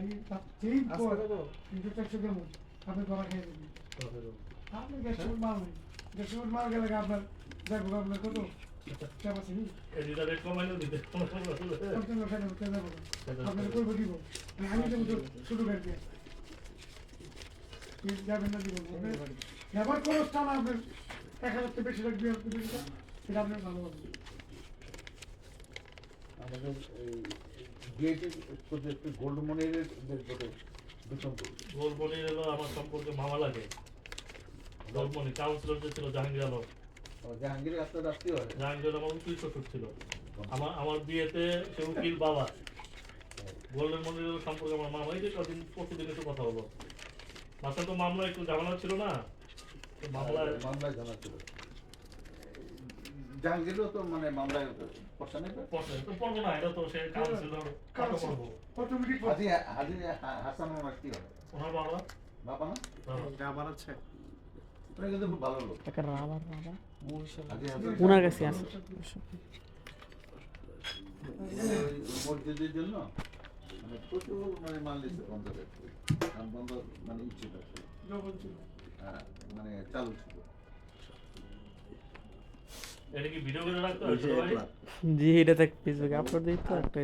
আমি যেই পর কিন্তু চারশো দেবো আপনি ধরা খেয়ে দেবেন আপনি গ্যাসের মাল নেই গ্যাসের মাল গেলে আপনার দেখবো আপনার কত চাপ আছে নি আপনার করবো দিব আমি দেবো শুরু করে দিয়ে যাবেন না দিব ব্যবহার খরচ চান আপনার 1000 থেকে বেশি লাগবে সেটা আপনার ভালো হবে আমাদের গেটের প্রজেক্ট গোল্ড মনিরের গোল্ড মনির হলো আমার সম্পর্কে মামা লাগে গোল্ড মনি কাউন্সিলর যে ছিল জাহাঙ্গীর আলম জাহাঙ্গীর আপনার রাষ্ট্রীয় হয় জাহাঙ্গীর আমার উকিল শ্বশুর ছিল আমার বিয়েতে সে উকিল বাবা গোল্ডেন মনিরের সম্পর্কে আমার মামা এই যে কদিন প্রতিদিন একটু কথা হলো মাসে তো মামলা একটু ঝামেলা ছিল না মামলায় জানা ছিল জাহাঙ্গীরও তো মানে মামলায় পড়ছে না তো পড়বো না এটা তো সে কাউন্সিলর কাটো পড়বো অটোমেটিক হাজি হাজি হাসান ওনার কি হয় ওনার বাবা বাবা না যা বানাচ্ছে ওরা কিন্তু খুব ভালো লোক একটা রাবার হাজি হাসান ওনার কাছে আছে মসজিদের জন্য মানে প্রচুর মানে মাল দিচ্ছে বন্ধের বন্ধ মানে ইচ্ছিত হ্যাঁ মানে চালু ছিল এটা কি ভিডিও করে রাখতে হয় জি এটা ফেসবুকে আপলোড দিই তো একটা